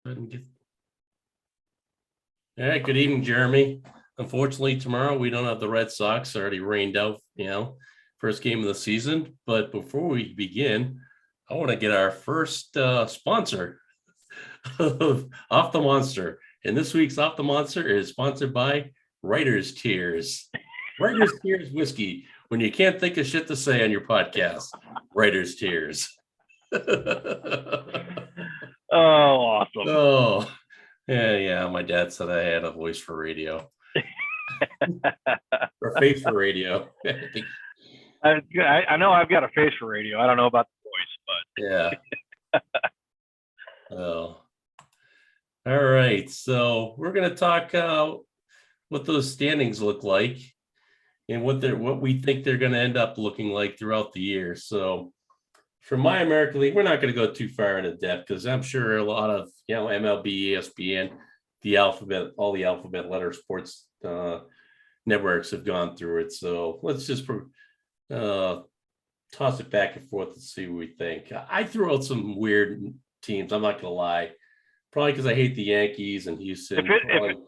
ahead and get. All right. Good evening, Jeremy. Unfortunately, tomorrow we don't have the Red Sox. Already rained out, first game of the season. But before we begin, I want to get our first sponsor of Off the Monster. And this week's Off the Monster is sponsored by Writer's Tears. Writer's Tears whiskey. When you can't think of shit to say on your podcast, Writer's Tears. Oh, awesome. Oh, yeah. My dad said I had a voice for radio. Or face for radio. I know I've got a face for radio. I don't know about the voice, but yeah. Oh, all right. So we're gonna talk what those standings look like and what we think they're gonna end up looking like throughout the year. So for my American League, we're not going to go too far into depth because I'm sure a lot of MLB, ESPN, all the alphabet letter sports networks have gone through it. So let's just toss it back and forth and see what we think. I threw out some weird teams. I'm not going to lie, probably because I hate the Yankees and Houston.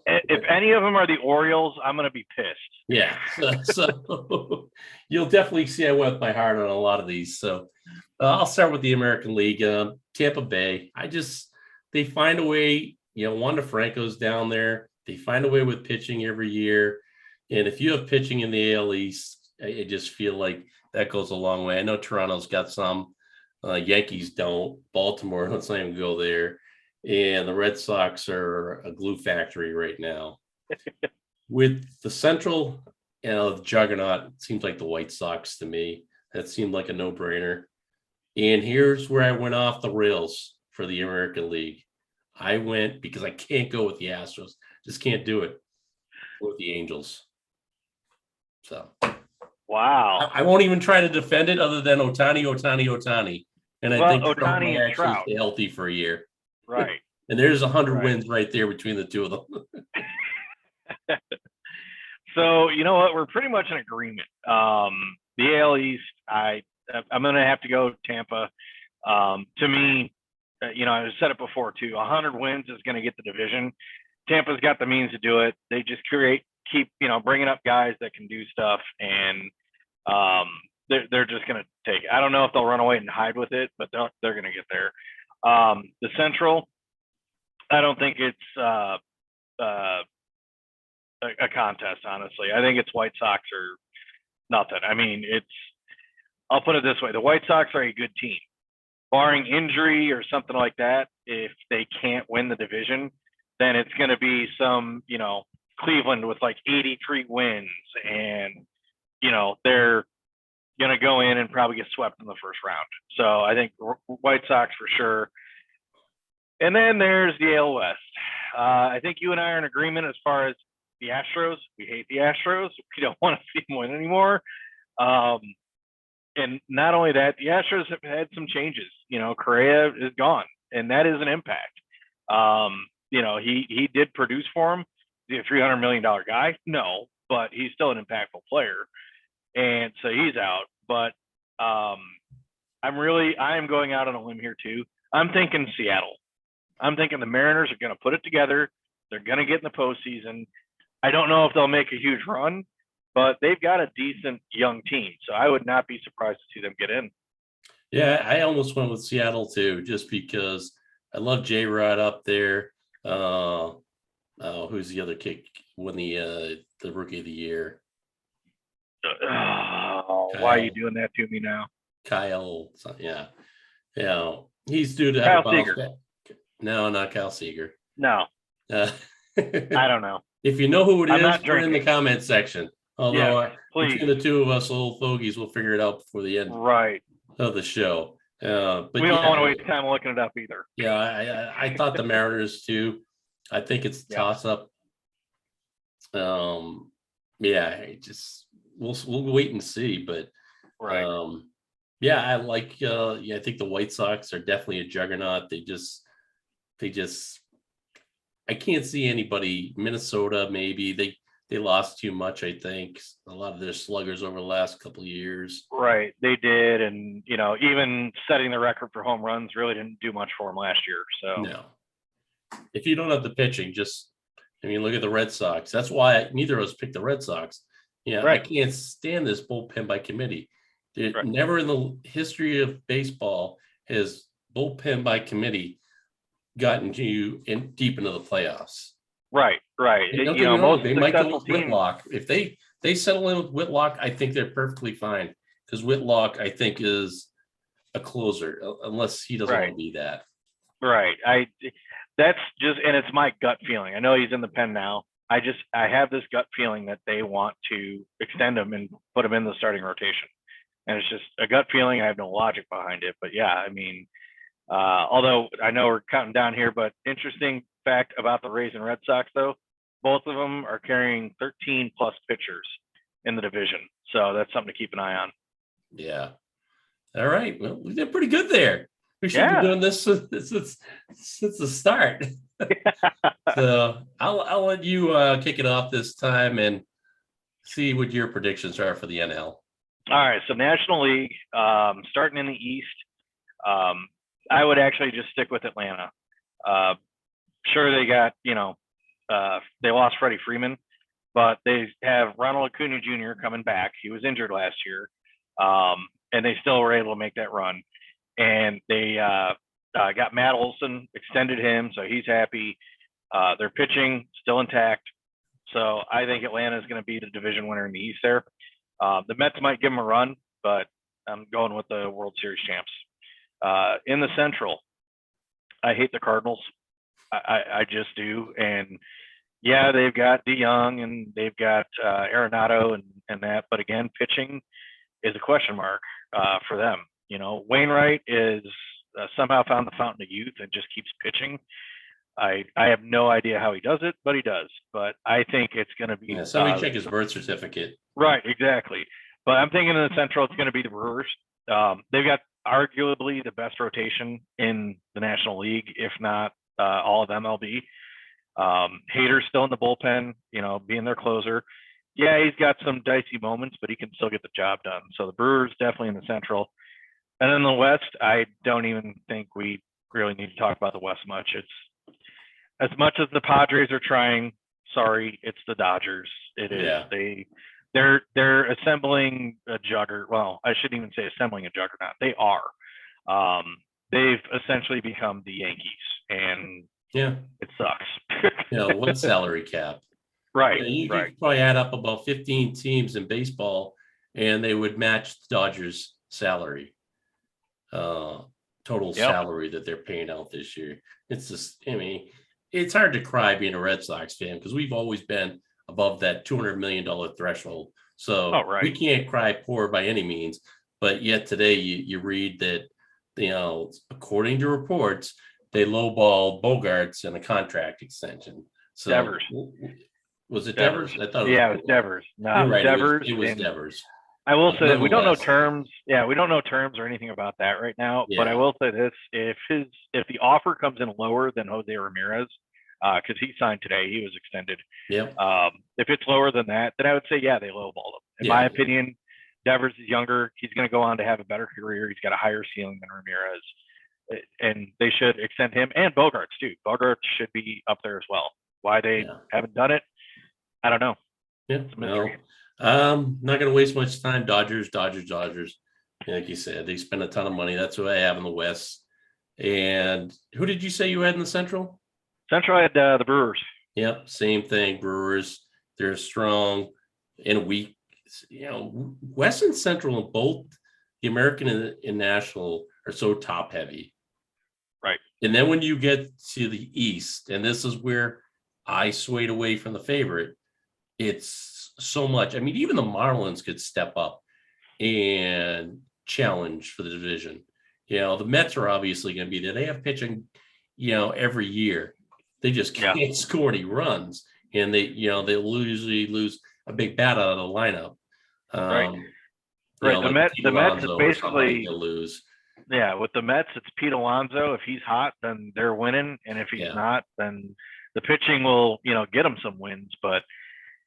If any of them are the Orioles, I'm going to be pissed. Yeah, so you'll definitely see I went my heart on a lot of these. So I'll start with the American League. Tampa Bay. They find a way. Wander Franco's down there. They find a way with pitching every year. And if you have pitching in the AL East, I just feel like that goes a long way. I know Toronto's got some. Yankees don't. Baltimore, let's not even go there. And the Red Sox are a glue factory right now. With the Central juggernaut, it seems like the White Sox to me. That seemed like a no-brainer. And here's where I went off the rails for the American League. I went because I can't go with the Astros. Just can't do it with the Angels. So, wow. I won't even try to defend it other than Ohtani. And I think Ohtani and actually Trout stay healthy for a year. Right. And there's 100 wins right there between the two of them. So, you know what? We're pretty much in agreement. The AL East, I'm going to have to go Tampa. To me, I said it before too. 100 wins is going to get the division. Tampa's got the means to do it. They just keep bringing up guys that can do stuff, and they're just going to take it. I don't know if they'll run away and hide with it, but they're going to get there. The Central, I don't think it's a contest, honestly. I think it's White Sox or nothing. I mean, I'll put it this way. The White Sox are a good team. Barring injury or something like that, if they can't win the division, then it's going to be some, Cleveland with like 83 wins, and, they're going to go in and probably get swept in the first round. So I think White Sox for sure. And then there's the AL West. I think you and I are in agreement as far as the Astros. We hate the Astros. We don't want to see them win anymore. And not only that, the Astros have had some changes. Correa is gone, and that is an impact. He did produce for him. Is he a $300 million guy? No, but he's still an impactful player. And so he's out. But I am going out on a limb here too. I'm thinking Seattle. I'm thinking the Mariners are going to put it together. They're going to get in the postseason. I don't know if they'll make a huge run, but they've got a decent young team. So I would not be surprised to see them get in. Yeah, I almost went with Seattle too, just because I love J-Rod up there. Who's the other kid? Won the Rookie of the Year. Why are you doing that to me now? Kyle, yeah. He's due to Kyle have a bounce Seager. back. No, not Kyle Seager. No. I don't know. If you know who it is, not put it in the comment section. Although between the two of us old fogies, we'll figure it out before the end of the show. But we don't want to waste time looking it up either. Yeah, I thought the Mariners too. I think it's a toss up. We'll wait and see. But I like. I think the White Sox are definitely a juggernaut. They just. I can't see anybody. Minnesota, maybe they lost too much. I think a lot of their sluggers over the last couple of years. Right, they did, and even setting the record for home runs really didn't do much for them last year. So no. if you don't have the pitching, look at the Red Sox. That's why neither of us picked the Red Sox. Yeah, Right. I can't stand this bullpen by committee. Right. Never in the history of baseball has bullpen by committee gotten you in deep into the playoffs. Right. And don't You get me know, wrong, most they might go successful with teams. Whitlock. If they settle in with Whitlock, I think they're perfectly fine because Whitlock, I think, is a closer unless he doesn't want to be that. Right. That's just, and it's my gut feeling. I know he's in the pen now. I have this gut feeling that they want to extend him and put him in the starting rotation. And it's just a gut feeling. I have no logic behind it, but yeah, I mean, although I know we're counting down here, but interesting fact about the Rays and Red Sox, though, both of them are carrying 13 plus pitchers in the division. So that's something to keep an eye on. Yeah. All right. Well, we did pretty good there. We should be doing this since the start. So I'll let you kick it off this time and see what your predictions are for the NL. All right. So National League, starting in the East, I would actually just stick with Atlanta. Sure, they got, they lost Freddie Freeman, but they have Ronald Acuna Jr. coming back. He was injured last year, and they still were able to make that run. And they got Matt Olson, extended him, so he's happy. Their pitching still intact. So I think Atlanta is going to be the division winner in the East there. The Mets might give them a run, but I'm going with the World Series champs. In the Central, I hate the Cardinals. I just do. And yeah, they've got DeYoung and they've got Arenado and that. But again, pitching is a question mark for them. Wainwright is somehow found the fountain of youth and just keeps pitching. I have no idea how he does it, but he does. But I think it's going to be somebody check his birth certificate. Right, exactly. But I'm thinking in the Central, it's going to be the Brewers. They've got arguably the best rotation in the National League, if not all of MLB. Hader's still in the bullpen, being their closer. Yeah, he's got some dicey moments, but he can still get the job done. So the Brewers definitely in the Central. And then the West, I don't even think we really need to talk about the West much. It's as much as the Padres are trying. Sorry, it's the Dodgers. It is. Yeah. They're assembling a juggernaut. Well, I shouldn't even say assembling a juggernaut. They are. They've essentially become the Yankees, and it sucks. One salary cap. Right. You right. could probably add up about 15 teams in baseball, and they would match the Dodgers' salary, total salary that they're paying out this year. It's just, it's hard to cry being a Red Sox fan because we've always been above that $200 million threshold. So we can't cry poor by any means. But yet today you read that, according to reports, they lowballed Bogarts in a contract extension. So Devers. Was it Devers? I thought it was Devers. No, right. Devers. It was Devers. I will say that we don't know terms. Yeah, we don't know terms or anything about that right now. Yeah. But I will say this: if the offer comes in lower than Jose Ramirez, because he signed today, he was extended. Yep. If it's lower than that, then I would say they lowballed him. In my opinion, Devers is younger. He's going to go on to have a better career. He's got a higher ceiling than Ramirez, and they should extend him and Bogarts too. Bogarts should be up there as well. Why they haven't done it, I don't know. Yeah, it's a mystery. Not going to waste much time. Dodgers. Like you said, they spend a ton of money. That's what I have in the West. And who did you say you had in the Central? Central, I had the Brewers. Yep, same thing. Brewers. They're strong and weak. West and Central and both the American and National are so top heavy. Right. And then when you get to the East, and this is where I swayed away from the favorite, it's so much. Even the Marlins could step up and challenge for the division. The Mets are obviously going to be there. They have pitching, every year. They just can't score any runs, and they usually lose a big bat out of the lineup. Right. The Mets is basically lose. Yeah, with the Mets, it's Pete Alonso. If he's hot, then they're winning, and if he's not, then the pitching will, get them some wins. But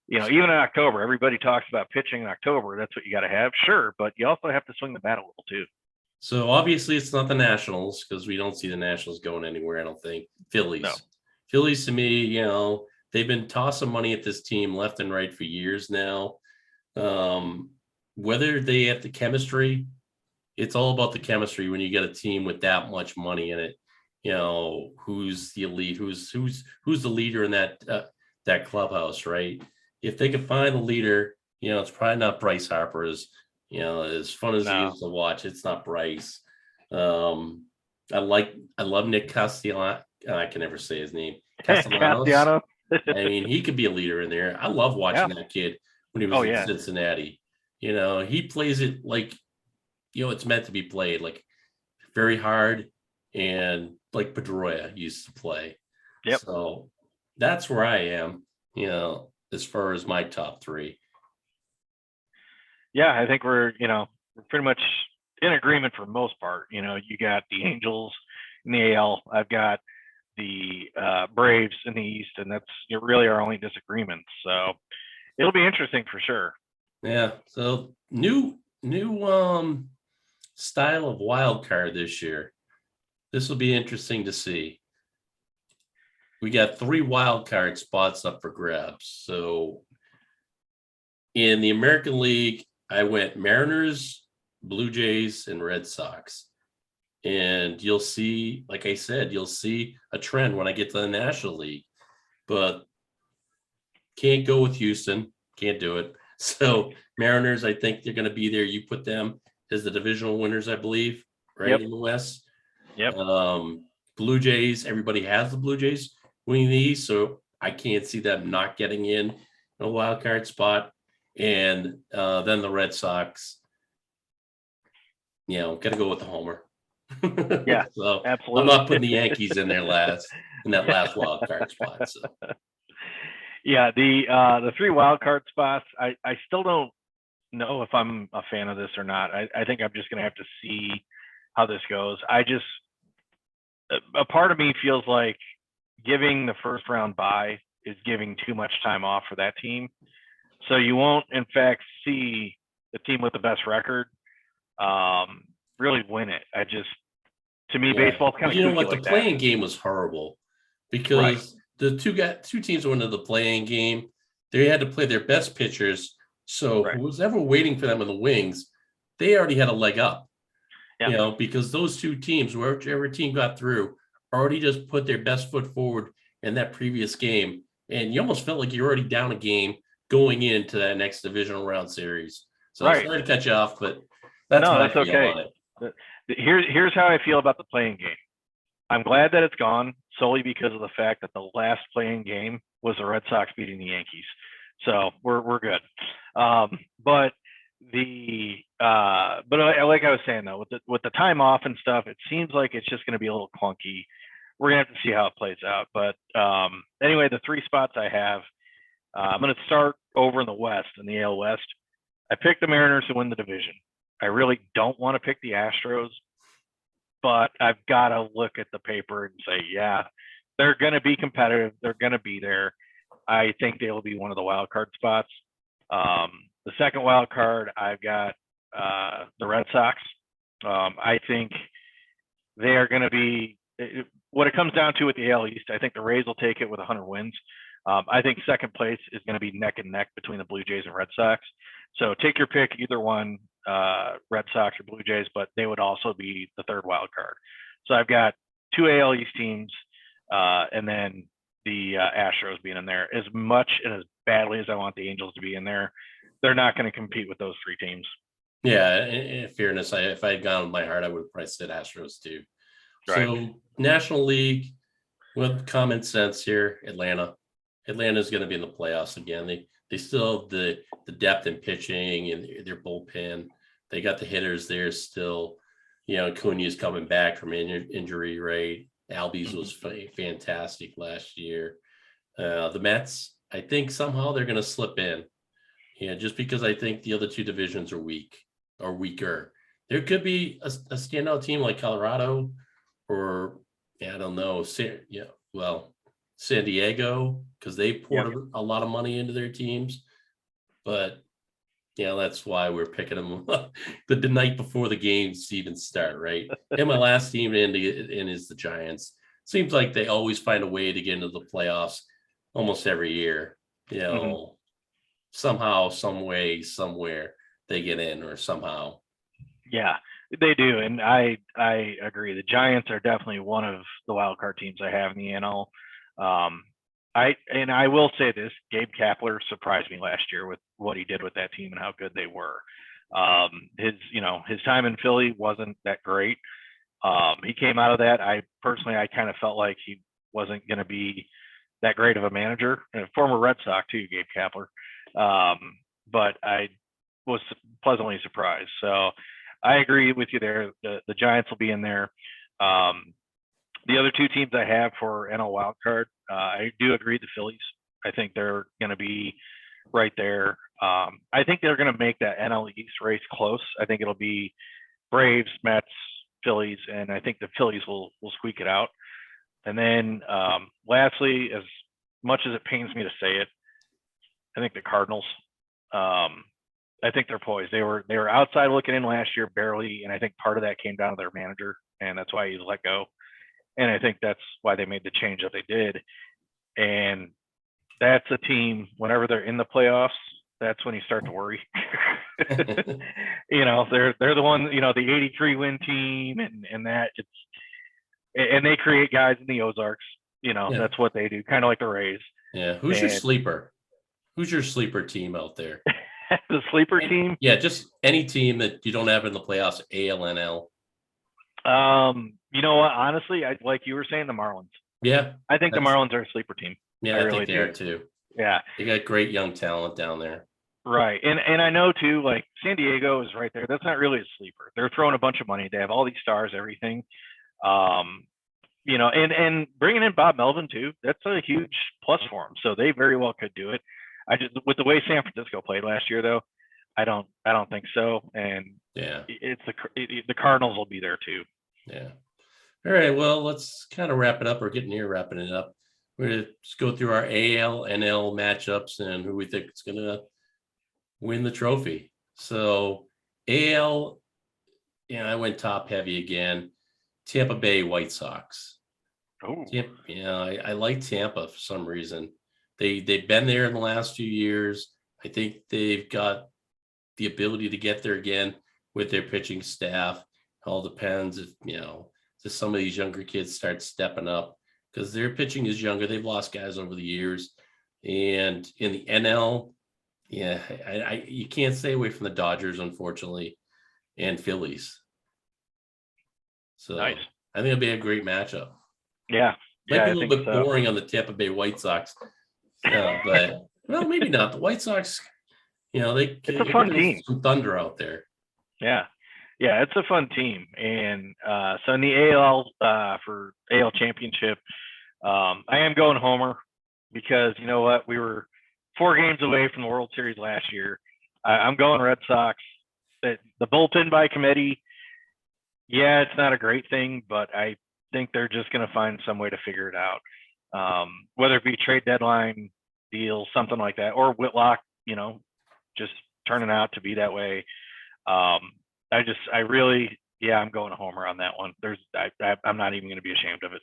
even in October, everybody talks about pitching in October. That's what you got to have, sure, but you also have to swing the bat a little too. So obviously, it's not the Nationals because we don't see the Nationals going anywhere. I don't think Phillies Phillies to me, they've been tossing money at this team left and right for years now. Whether they have the chemistry, it's all about the chemistry when you get a team with that much money in it. Who's the elite, who's the leader in that clubhouse, right? If they can find the leader, it's probably not Bryce Harper. As fun as he No. is to watch, it's not Bryce. I love Nick Castellanos. I can never say his name. Castellanos. Castellanos. I mean, he could be a leader in there. I love watching that kid when he was in Cincinnati. He plays it like, it's meant to be played, like very hard, and like Pedroia used to play. Yep. So that's where I am, as far as my top three. Yeah, I think we're pretty much in agreement for the most part. You got the Angels in the AL. I've got the Braves in the East, and that's really our only disagreement. So it'll be interesting for sure. Yeah. So new style of wild card this year. This will be interesting to see. We got 3 wild card spots up for grabs. So in the American League, I went Mariners, Blue Jays, and Red Sox. And you'll see, like I said, you'll see a trend when I get to the National League. But can't go with Houston. Can't do it. So Mariners, I think they're going to be there. You put them as the divisional winners, I believe, right, in the West. Yep. Blue Jays, everybody has the Blue Jays winning these, so I can't see them not getting in a wild card spot. And then the Red Sox, got to go with the homer. Yeah, so absolutely. I'm not putting the Yankees in that last wild card spot. So. Yeah, the 3 wild card spots, I still don't know if I'm a fan of this or not. I think I'm just going to have to see how this goes. A part of me feels like giving the first round bye is giving too much time off for that team. So you won't, in fact, see the team with the best record really win it. To me, baseball's kind of you know what? like the playing game was horrible because the two teams went into the playing game. They had to play their best pitchers. So who was ever waiting for them in the wings, they already had a leg up. Yeah. Because those two teams, whichever team got through, already just put their best foot forward in that previous game. And you almost felt like you're already down a game going into that next divisional round series. So sorry to cut you off, but that's okay. On it. Here's how I feel about the playing game. I'm glad that it's gone solely because of the fact that the last playing game was the Red Sox beating the Yankees. So we're good. But like I was saying though, with the time off and stuff, it seems like it's just going to be a little clunky. We're gonna have to see how it plays out. But anyway, the 3 spots I have, I'm going to start over in the West, in the AL West. I picked the Mariners to win the division. I really don't want to pick the Astros, but I've got to look at the paper and say, yeah, they're going to be competitive. They're going to be there. I think they will be one of the wild card spots. The second wild card, I've got the Red Sox. I think they are going to be what it comes down to with the AL East. I think the Rays will take it with 100 wins. I think second place is going to be neck and neck between the Blue Jays and Red Sox. So take your pick, either one, Red Sox or Blue Jays, but they would also be the third wild card. So I've got 2 AL East teams, and then the Astros being in there. As much and as badly as I want the Angels to be in there, they're not going to compete with those 3 teams. Yeah, in fairness, if I had gone with my heart, I would have probably said Astros too. Right. So National League, with common sense here, Atlanta is going to be in the playoffs again. They still have the depth in pitching and their bullpen. They got the hitters there still. Acuna's coming back from injury, right? Albies was fantastic last year. The Mets, I think somehow they're going to slip in. Just because I think the other 2 divisions are weak or weaker. There could be a standout team like Colorado or I don't know. San Diego, because they poured a lot of money into their teams. But that's why we're picking them the night before the games even start, right? And my last team in is the Giants. seems like they always find a way to get into the playoffs almost every year. Somehow, some way, somewhere they get in, or somehow. Yeah, they do, and I agree. The Giants are definitely one of the wild card teams I have in the NL. I will say this: Gabe Kapler surprised me last year with what he did with that team and how good they were. His time in Philly wasn't that great. He came out of that. I kind of felt like he wasn't going to be that great of a manager, and a former Red Sox too, Gabe Kapler. But I was pleasantly surprised. So I agree with you there. The Giants will be in there. The other two teams I have for NL wildcard, I do agree the Phillies. I think they're going to be right there. I think they're going to make that NL East race close. I think it'll be Braves, Mets, Phillies, and I think the Phillies will squeak it out. And then lastly, as much as it pains me to say it, I think the Cardinals. I think they're poised. They were outside looking in last year barely, and I think part of that came down to their manager, and that's why he's let go. And I think that's why they made the change that they did. And that's a team, whenever they're in the playoffs, that's when you start to worry. They're the one, the 83 win team, and that and they create guys in the Ozarks. That's what they do, kind of like the Rays. Yeah. Who's your sleeper? Who's your sleeper team out there? The sleeper team? Yeah, just any team that you don't have in the playoffs, AL, You know what? Honestly, like you were saying, the Marlins. Yeah. I think the Marlins are a sleeper team. Yeah, I really think they are too. Yeah. They got great young talent down there. Right. And I know too, like San Diego is right there. That's not really a sleeper. They're throwing a bunch of money. They have all these stars, everything. And bringing in Bob Melvin too, that's a huge plus for them. So they very well could do it. With the way San Francisco played last year, though, I don't think so. And it's the Cardinals will be there too. Yeah. All right. Well, let's kind of wrap it up. We're getting near wrapping it up. We're going to just go through our AL, NL matchups and who we think is going to win the trophy. So AL, I went top heavy again. Tampa Bay White Sox. Oh. I like Tampa for some reason. They've been there in the last few years. I think they've got the ability to get there again with their pitching staff. All depends if, just some of these younger kids start stepping up because their pitching is younger. They've lost guys over the years. And in the NL, you can't stay away from the Dodgers, unfortunately, and Phillies. So nice. I think it'll be a great matchup. Yeah. Might be a little bit boring on the Tampa Bay White Sox. But well, maybe not. The White Sox, it's a fun team. Some thunder out there. Yeah, it's a fun team. And so in the AL for AL Championship, I am going Homer because you know what, we were 4 games away from the World Series last year. I'm going Red Sox. The bullpen by committee, it's not a great thing, but I think they're just going to find some way to figure it out. Whether it be trade deadline deals, something like that, or Whitlock, just turning out to be that way. I'm going to Homer on that one. I'm not even going to be ashamed of it.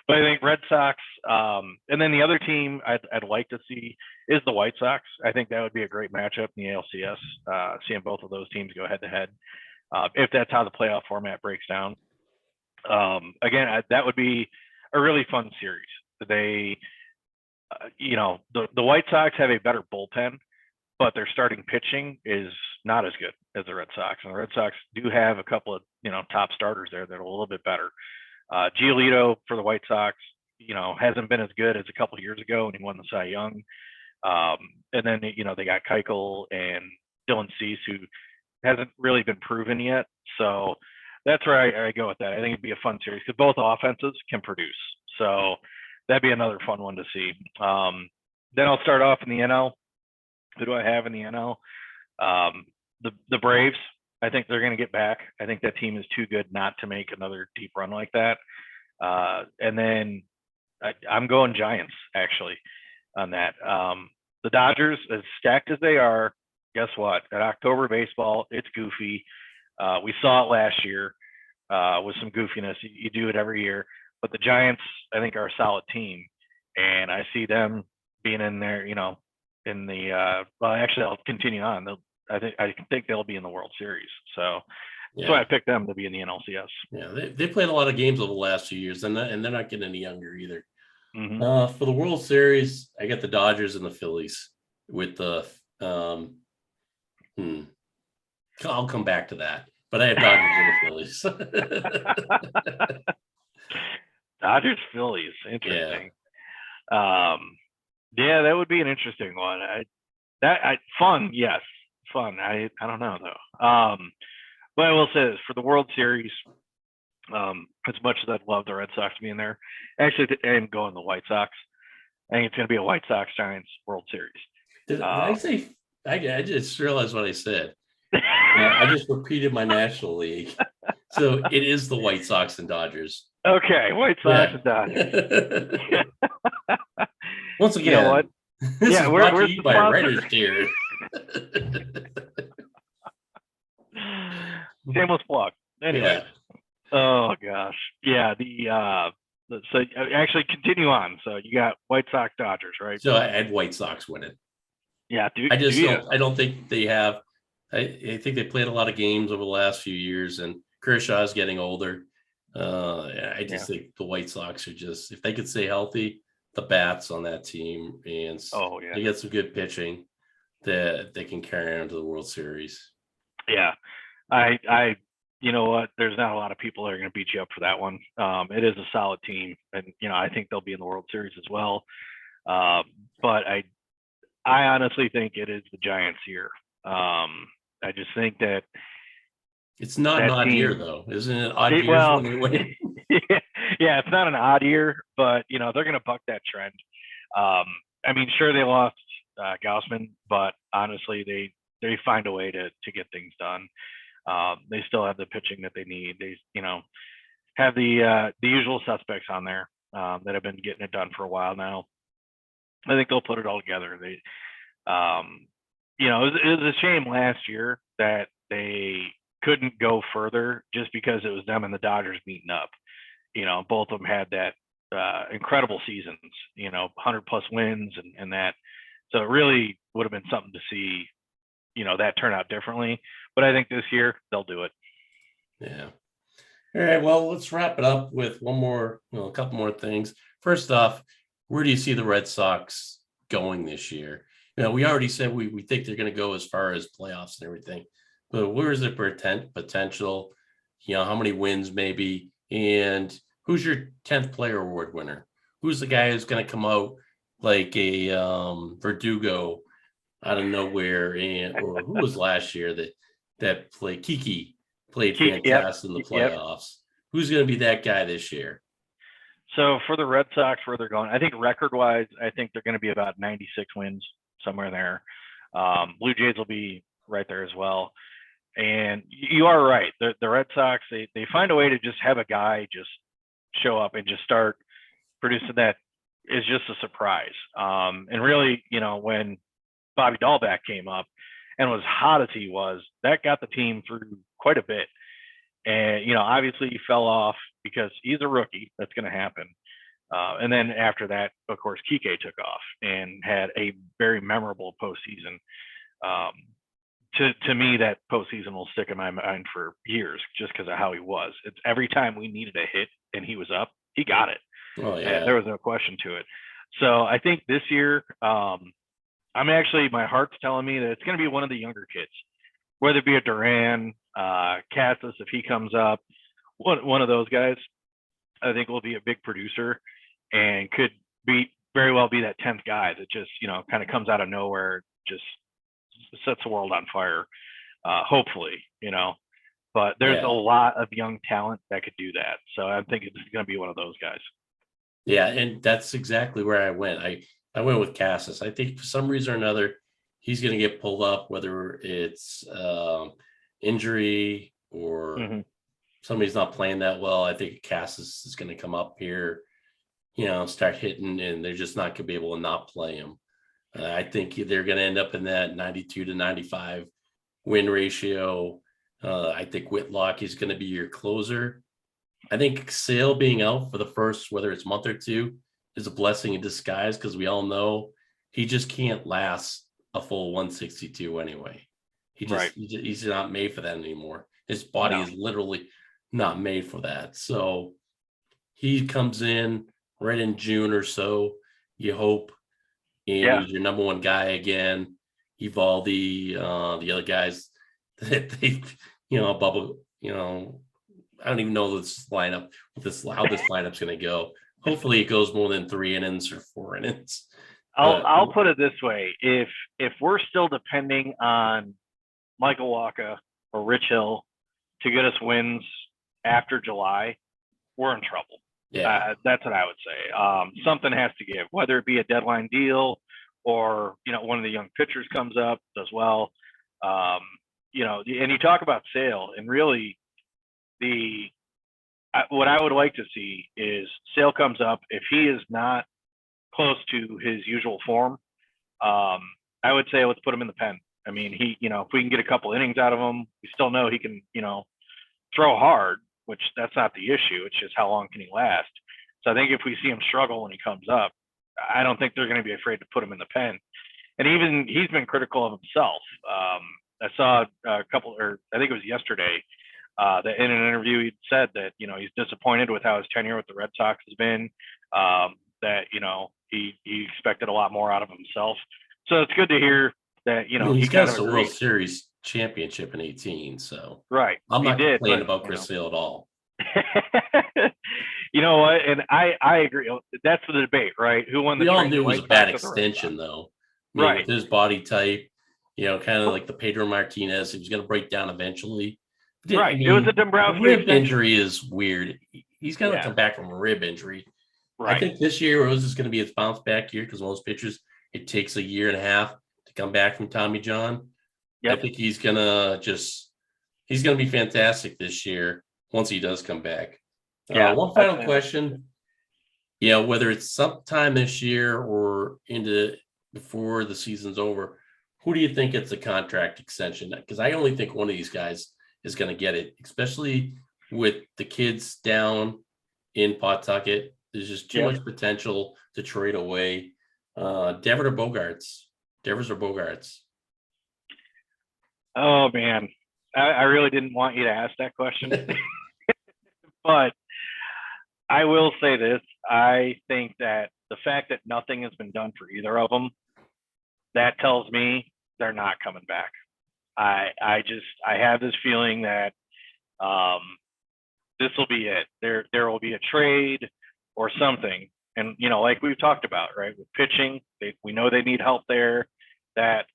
But I think Red Sox, and then the other team I'd like to see is the White Sox. I think that would be a great matchup in the ALCS, seeing both of those teams go head to head. If that's how the playoff format breaks down. Again, that would be a really fun series. They, the White Sox have a better bullpen, but their starting pitching is not as good as the Red Sox. And the Red Sox do have a couple of, top starters there that are a little bit better. Giolito for the White Sox, hasn't been as good as a couple of years ago when he won the Cy Young. And then, they got Keuchel and Dylan Cease, who hasn't really been proven yet. So that's where I go with that. I think it'd be a fun series because both offenses can produce. So that'd be another fun one to see. Then I'll start off in the NL. Who do I have in the NL? The Braves. I think they're going to get back. I think that team is too good not to make another deep run like that. And then I'm going Giants, actually, on that. The Dodgers, as stacked as they are, guess what? At October baseball, it's goofy. We saw it last year with some goofiness. You do it every year. but the Giants, I think, are a solid team, and I see them being in there. In the well, actually, I'll continue on. I think they'll be in the World Series. So that's why I picked them to be in the NLCS. Yeah, they played a lot of games over the last few years, and they're not getting any younger either. For the World Series, I got the Dodgers and the Phillies with the I'll come back to that, but I have Dodgers and the Phillies. Dodgers, Phillies, interesting. Yeah, that would be an interesting one. Fun, yes, fun. I don't know though. But I will say this for the World Series. As much as I'd love the Red Sox to be in there, actually, I am going the White Sox. I think it's going to be a White Sox Giants World Series. Did I say? I just realized what I said. I just repeated my National League. So it is the White Sox and Dodgers. Okay, White Sox and Dodgers. Once again, you know what? This is brought to you by Writers Tier. Shameless plug. Anyway. Oh gosh. Yeah. So actually continue on. So you got White Sox, Dodgers, right? So I had White Sox winning. Yeah, dude. I don't think they have. I think they played a lot of games over the last few years, and Kershaw's getting older. I just think the White Sox are just, if they could stay healthy, the bats on that team, and they get some good pitching that they can carry on to the World Series. Yeah, you know what? There's not a lot of people that are going to beat you up for that one. It is a solid team, and I think they'll be in the World Series as well. But I honestly think it is the Giants here. I just think that it's not an odd year, though, isn't it? Odd years when they win. Yeah, it's not an odd year, but they're going to buck that trend. I mean, sure, they lost Gaussman, but honestly, they find a way to get things done. They still have the pitching that they need. They have the usual suspects on there that have been getting it done for a while now. I think they'll put it all together. It was a shame last year that they couldn't go further just because it was them and the Dodgers meeting up. Both of them had that incredible seasons, 100+ wins and that. So it really would have been something to see, that turn out differently. But I think this year they'll do it. Yeah. All right. Well, let's wrap it up with a couple more things. First off, where do you see the Red Sox going this year? We already said we think they're going to go as far as playoffs and everything, but where is the potential? How many wins maybe? And who's your 10th player award winner? Who's the guy who's going to come out like a Verdugo out of nowhere? Or who was last year that played Kiki played fantastic in the playoffs? Who's going to be that guy this year? So for the Red Sox, where they're going, I think record-wise, I think they're going to be about 96 wins, somewhere there. Blue Jays will be right there as well. And you are right. The Red Sox, they find a way to just have a guy just show up and just start producing that is just a surprise. And really, when Bobby Dahlbeck came up and was hot as he was, that got the team through quite a bit. And, obviously he fell off because he's a rookie. That's going to happen. And then after that, of course, Kike took off and had a very memorable postseason. To me, that postseason will stick in my mind for years just because of how he was. It's every time we needed a hit and he was up, he got it. Oh, yeah. And there was no question to it. So I think this year, my heart's telling me that it's going to be one of the younger kids, whether it be a Duran, Cassis, if he comes up, one of those guys, I think will be a big producer and could very well be that 10th guy that just, kind of comes out of nowhere, just sets the world on fire, hopefully, but there's a lot of young talent that could do that. So I think it's going to be one of those guys. Yeah. And that's exactly where I went. I went with Cassis. I think for some reason or another, he's going to get pulled up, whether it's injury or somebody's not playing that well. I think Cassis is going to come up here, start hitting, and they're just not going to be able to not play him. I think they're going to end up in that 92 to 95 win ratio. I think Whitlock is going to be your closer. I think Sale being out for the first, whether it's month or two, is a blessing in disguise because we all know he just can't last a full 162 anyway. Right. He's not made for that anymore. His body No. is literally not made for that. So he comes in right in June or so, you hope, and Yeah. he's your number one guy again. Evaldi, the other guys that they, bubble, I don't even know this lineup, how this lineup's going to go. Hopefully, it goes more than 3 innings or 4 innings. But I'll put it this way: if we're still depending on Michael Waka or Rich Hill to get us wins after July, we're in trouble. yeah, That's what I would say. Something has to give, whether it be a deadline deal or one of the young pitchers comes up, does well. And you talk about Sale, and really what I would like to see is Sale comes up. If he is not close to his usual form, I would say let's put him in the pen. I mean, if we can get a couple innings out of him, we still know he can, throw hard, which that's not the issue. It's just how long can he last. So I think if we see him struggle when he comes up, I don't think they're going to be afraid to put him in the pen. And even he's been critical of himself. I saw a couple, or I think it was yesterday, that in an interview he said that he's disappointed with how his tenure with the Red Sox has been. That he expected a lot more out of himself. So it's good to hear that he he's kind got of us a World agrees. Series championship in 18, so Right, I'm he not did, complaining but about Chris Sale at all. you know what? And I agree. That's the debate, right? Who won the We all trade? knew The it was White a bad Sox or the Red extension, Sox? though. I mean, Right. with his body type, kind of like the Pedro Martinez, he was going to break down eventually. Right. I It was a mean, a Dombrowski rib extension. injury is weird. He's going to Yeah. come back from a rib injury. I Right. think this year Rose is going to be his bounce back year because most pitchers, it takes a year and a half to come back from Tommy John. Yep. I think he's going to be fantastic this year once he does come back. Yeah. One final question. Whether it's sometime this year or into before the season's over, who do you think gets a contract extension? Because I only think one of these guys is going to get it, especially with the kids down in Pawtucket. There's just too much potential to trade away. Devers or Bogarts? Devers or Bogarts? Oh man, I really didn't want you to ask that question, but I will say this: I think that the fact that nothing has been done for either of them, that tells me they're not coming back. I have this feeling that this will be it. There will be a trade or something, and like we've talked about, right? With pitching, we know they need help there. That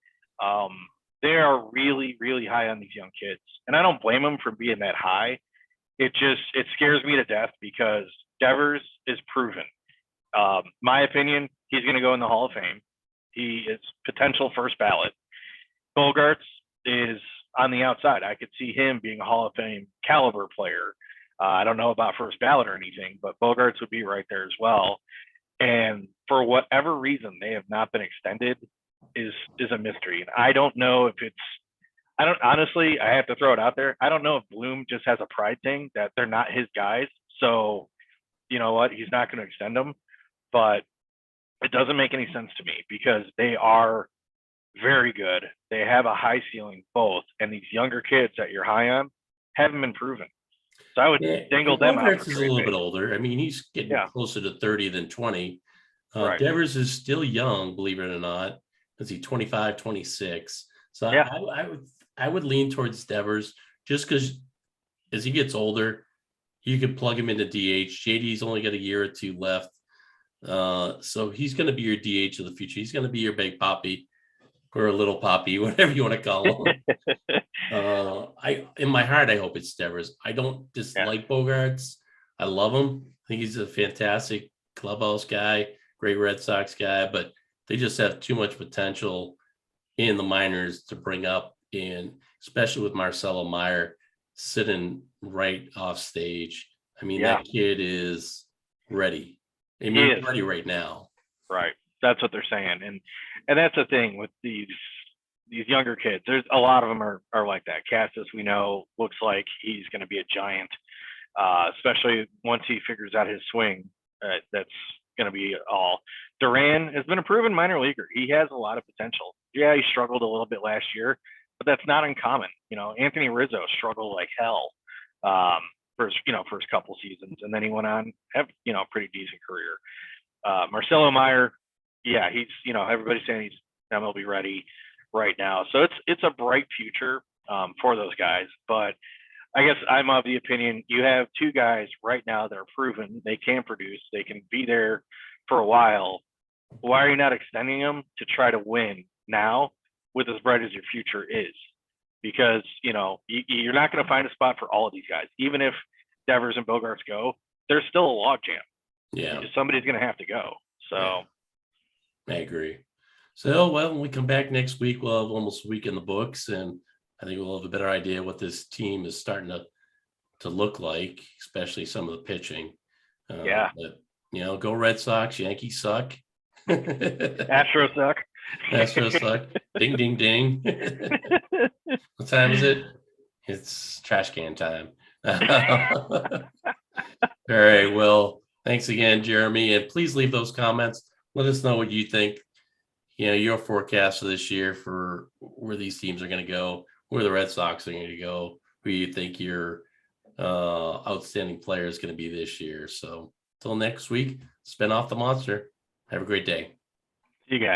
they are really, really high on these young kids, and I don't blame them for being that high. It scares me to death because Devers is proven. My opinion, he's going to go in the Hall of Fame. He is potential first ballot. Bogarts is on the outside. I could see him being a Hall of Fame caliber player. I don't know about first ballot or anything, but Bogarts would be right there as well. And for whatever reason, they have not been extended is a mystery. And I don't know if I have to throw it out there. I don't know if Bloom just has a pride thing that they're not his guys. So, you know what? He's not going to extend them. But it doesn't make any sense to me because they are very good. They have a high ceiling both. And these younger kids that you're high on haven't been proven. So I would dangle them out. Bogarts is a little bit older. I mean, he's getting closer to 30 than 20. Right. Devers is still young, believe it or not. Is he 25, 26? So I would lean towards Devers just because as he gets older, you could plug him into DH. JD's only got a year or two left. So he's going to be your DH of the future. He's going to be your big poppy or a little poppy, whatever you want to call him. In my heart, I hope it's Devers. I don't dislike Bogarts. I love him. I think he's a fantastic clubhouse guy, great Red Sox guy, but they just have too much potential in the minors to bring up, and especially with Marcelo Meyer sitting right off stage. I mean, that kid is ready. I mean, he's ready right now. Right. That's what they're saying. And that's the thing with these younger kids. There's a lot of them are like that. Cassis, we know, looks like he's going to be a giant. especially once he figures out his swing. That's going to be all. Duran has been a proven minor leaguer. He has a lot of potential. Yeah, he struggled a little bit last year, but that's not uncommon. Anthony Rizzo struggled like hell first couple seasons, and then he went on have a pretty decent career. Marcelo Meyer, yeah, he's everybody's saying he's MLB ready right now, so it's a bright future for those guys. But I guess I'm of the opinion you have two guys right now that are proven they can produce, they can be there for a while. Why are you not extending them to try to win now with as bright as your future is? Because you're not going to find a spot for all of these guys. Even if Devers and Bogarts go, there's still a logjam. Yeah, somebody's going to have to go. So yeah, I agree. So, well, when we come back next week, we'll have almost a week in the books, and I think we'll have a better idea what this team is starting to look like, especially some of the pitching. Yeah. But, go Red Sox. Yankees suck. Astros suck. Astros suck. Ding, ding, ding. What time is it? It's trash can time. All right. Well, thanks again, Jeremy. And please leave those comments. Let us know what you think. Your forecast for this year for where these teams are going to go, where the Red Sox are going to go, who you think your outstanding player is going to be this year. So till next week, spin off the monster. Have a great day. You guys.